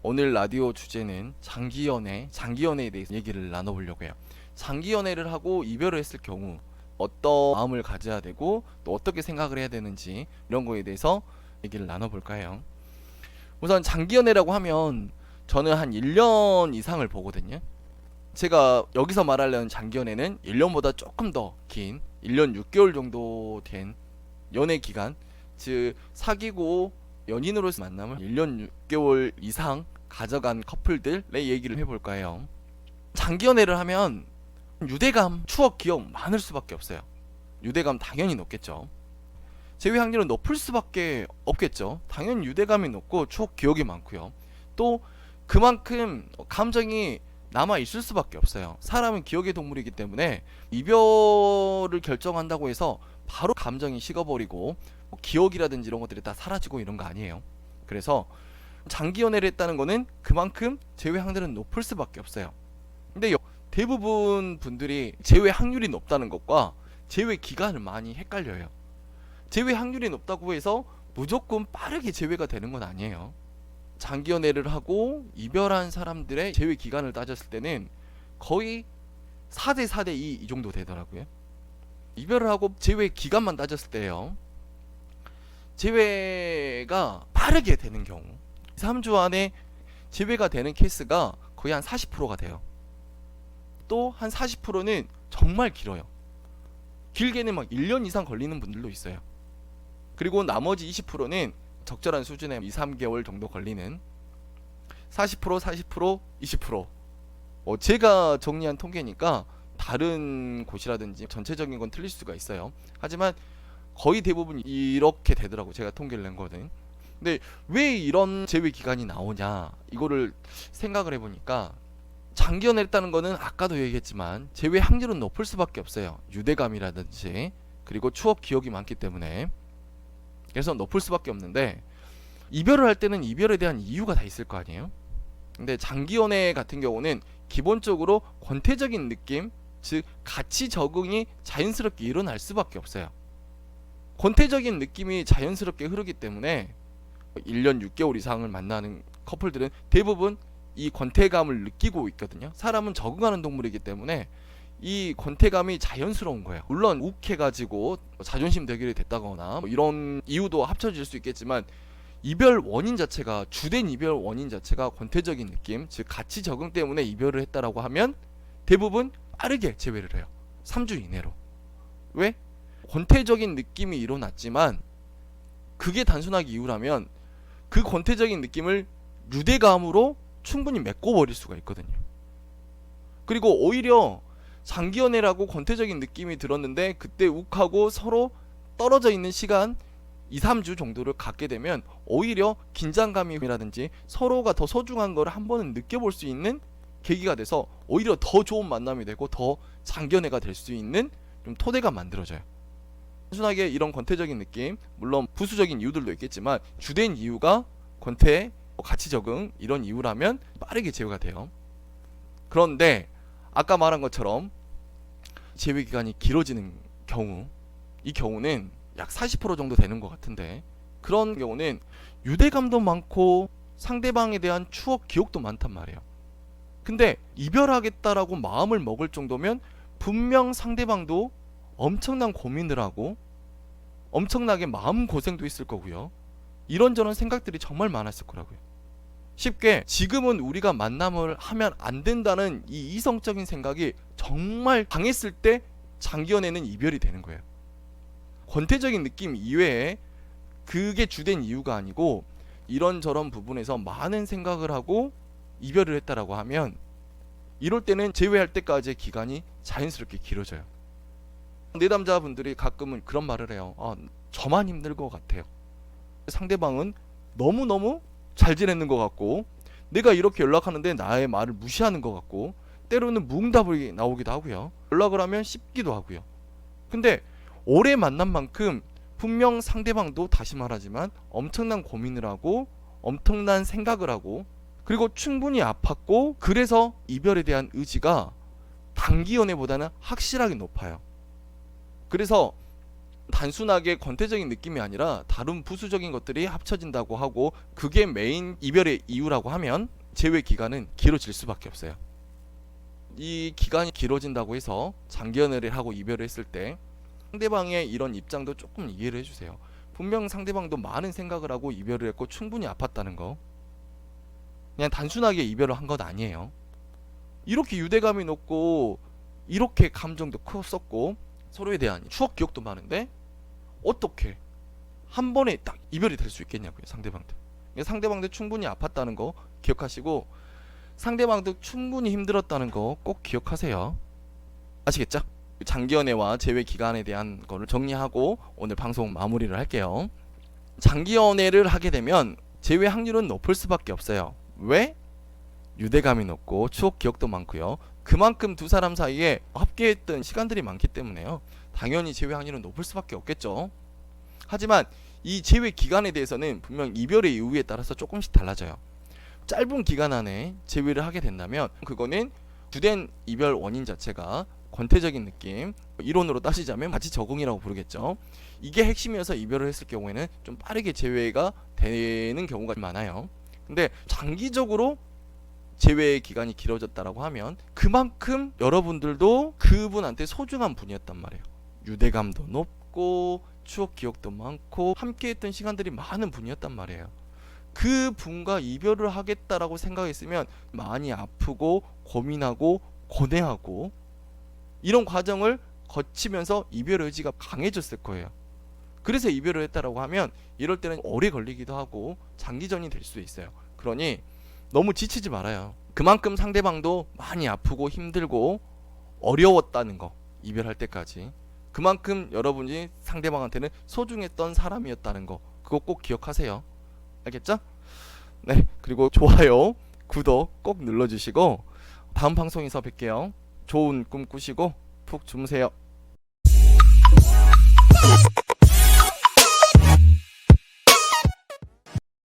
오늘 라디오 주제는 장기연애에 대해서 얘기를 나눠보려고 해요. 장기연애를 하고 이별을 했을 경우 어떤 마음을 가져야 되고 또 어떻게 생각을 해야 되는지 이런 거에 대해서 얘기를 나눠볼까 해요. 우선 장기연애라고 하면 저는 한 1년 이상을 보거든요. 제가 여기서 말하려는 장기연애는 1년보다 조금 더 긴 1년 6개월 정도 된 연애 기간, 즉 사귀고 연인으로서 만남을 1년 6개월 이상 가져간 커플들의 얘기를 해볼까 해요. 장기연애를 하면 유대감, 추억, 기억 많을 수밖에 없어요. 유대감 당연히 높겠죠. 재회 확률은 높을 수밖에 없겠죠. 당연히 유대감이 높고 추억, 기억이 많고요. 또 그만큼 감정이 남아 있을 수밖에 없어요. 사람은 기억의 동물이기 때문에 이별을 결정한다고 해서 바로 감정이 식어버리고 기억이라든지 이런 것들이 다 사라지고 이런 거 아니에요. 그래서 장기 연애를 했다는 거는 그만큼 재회 확률은 높을 수밖에 없어요. 근데 대부분 분들이 재회 확률이 높다는 것과 재회 기간을 많이 헷갈려요. 재회 확률이 높다고 해서 무조건 빠르게 재회가 되는 건 아니에요. 장기 연애를 하고 이별한 사람들의 재회 기간을 따졌을 때는 거의 4대 4대 2 이 정도 되더라고요. 이별을 하고 재회 기간만 따졌을 때요. 재회가 빠르게 되는 경우 3주 안에 재회가 되는 케이스가 거의 한 40%가 돼요. 또 한 40%는 정말 길어요. 길게는 막 1년 이상 걸리는 분들도 있어요. 그리고 나머지 20%는 적절한 수준에 2, 3개월 정도 걸리는 40%, 40%, 20%. 제가 정리한 통계니까 다른 곳이라든지 전체적인 건 틀릴 수가 있어요. 하지만 거의 대부분 이렇게 되더라고. 제가 통계를 낸 거는. 근데 왜 이런 재회 기간이 나오냐 이거를 생각을 해보니까 장기 연애를 했다는 거는 아까도 얘기했지만 재회 확률은 높을 수밖에 없어요. 유대감이라든지 그리고 추억 기억이 많기 때문에. 그래서 높을 수밖에 없는데 이별을 할 때는 이별에 대한 이유가 다 있을 거 아니에요. 근데 장기 연애 같은 경우는 기본적으로 권태적인 느낌, 즉 같이 적응이 자연스럽게 일어날 수밖에 없어요. 권태적인 느낌이 자연스럽게 흐르기 때문에 1년 6개월 이상을 만나는 커플들은 대부분 이 권태감을 느끼고 있거든요. 사람은 적응하는 동물이기 때문에 이 권태감이 자연스러운 거예요. 물론 욱해가지고 자존심 대결이 됐다거나 이런 이유도 합쳐질 수 있겠지만 이별 원인 자체가 주된 이별 원인 자체가 권태적인 느낌, 즉 가치 적응 때문에 이별을 했다라고 하면 대부분 빠르게 재회를 해요. 3주 이내로. 왜? 권태적인 느낌이 일어났지만 그게 단순하게 이유라면 그 권태적인 느낌을 유대감으로 충분히 메꿔버릴 수가 있거든요. 그리고 오히려 장기 연애라고 권태적인 느낌이 들었는데 그때 욱하고 서로 떨어져 있는 시간 2, 3주 정도를 갖게 되면 오히려 긴장감이라든지 서로가 더 소중한 걸 한 번은 느껴볼 수 있는 계기가 돼서 오히려 더 좋은 만남이 되고 더 장기 연애가 될 수 있는 좀 토대가 만들어져요. 단순하게 이런 권태적인 느낌, 물론 부수적인 이유들도 있겠지만 주된 이유가 권태, 가치 적응 이런 이유라면 빠르게 제어가 돼요. 그런데 아까 말한 것처럼 재회 기간이 길어지는 경우, 이 경우는 약 40% 정도 되는 것 같은데 그런 경우는 유대감도 많고 상대방에 대한 추억, 기억도 많단 말이에요. 근데 이별하겠다라고 마음을 먹을 정도면 분명 상대방도 엄청난 고민을 하고 엄청나게 마음고생도 있을 거고요. 이런저런 생각들이 정말 많았을 거라고요. 쉽게 지금은 우리가 만남을 하면 안 된다는 이 이성적인 생각이 정말 강했을 때 장기 연애는 이별이 되는 거예요. 권태적인 느낌 이외에 그게 주된 이유가 아니고 이런저런 부분에서 많은 생각을 하고 이별을 했다라고 하면 이럴 때는 재회할 때까지의 기간이 자연스럽게 길어져요. 내담자분들이 가끔은 그런 말을 해요. 저만 힘들 것 같아요. 상대방은 너무너무 잘 지내는 것 같고 내가 이렇게 연락하는데 나의 말을 무시하는 것 같고 때로는 무응답이 나오기도 하고요. 연락을 하면 씹기도 하고요. 근데 오래 만난 만큼 분명 상대방도 다시 말하지만 엄청난 고민을 하고 엄청난 생각을 하고 그리고 충분히 아팠고 그래서 이별에 대한 의지가 단기 연애보다는 확실하게 높아요. 그래서 단순하게 권태적인 느낌이 아니라 다른 부수적인 것들이 합쳐진다고 하고 그게 메인 이별의 이유라고 하면 제외 기간은 길어질 수밖에 없어요. 이 기간이 길어진다고 해서 장기 연애를 하고 이별을 했을 때 상대방의 이런 입장도 조금 이해를 해주세요. 분명 상대방도 많은 생각을 하고 이별을 했고 충분히 아팠다는 거. 그냥 단순하게 이별을 한 건 아니에요. 이렇게 유대감이 높고 이렇게 감정도 컸었고 서로에 대한 추억 기억도 많은데 어떻게 한 번에 딱 이별이 될 수 있겠냐고요. 상대방도. 상대방도 충분히 아팠다는 거 기억하시고 상대방도 충분히 힘들었다는 거 꼭 기억하세요. 아시겠죠? 장기 연애와 제외 기간에 대한 거를 정리하고 오늘 방송 마무리를 할게요. 장기 연애를 하게 되면 제외 확률은 높을 수밖에 없어요. 왜? 유대감이 높고 추억 기억도 많고요. 그만큼 두 사람 사이에 함께했던 시간들이 많기 때문에요. 당연히 제외 확률은 높을 수밖에 없겠죠. 하지만 이 제외 기간에 대해서는 분명 이별의 이유에 따라서 조금씩 달라져요. 짧은 기간 안에 제외를 하게 된다면 그거는 주된 이별 원인 자체가 권태적인 느낌, 이론으로 따지자면 마치 적응이라고 부르겠죠. 이게 핵심이어서 이별을 했을 경우에는 좀 빠르게 제외가 되는 경우가 많아요. 근데 장기적으로 제외 기간이 길어졌다라고 하면 그만큼 여러분들도 그분한테 소중한 분이었단 말이에요. 유대감도 높고 추억 기억도 많고 함께했던 시간들이 많은 분이었단 말이에요. 그 분과 이별을 하겠다라고 생각했으면 많이 아프고 고민하고 고뇌하고 이런 과정을 거치면서 이별 의지가 강해졌을 거예요. 그래서 이별을 했다라고 하면 이럴 때는 오래 걸리기도 하고 장기전이 될 수 있어요. 그러니 너무 지치지 말아요. 그만큼 상대방도 많이 아프고 힘들고 어려웠다는 거, 이별할 때까지. 그만큼 여러분이 상대방한테는 소중했던 사람이었다는 거, 그거 꼭 기억하세요. 알겠죠? 네, 그리고 좋아요, 구독 꼭 눌러주시고 다음 방송에서 뵐게요. 좋은 꿈 꾸시고 푹 주무세요.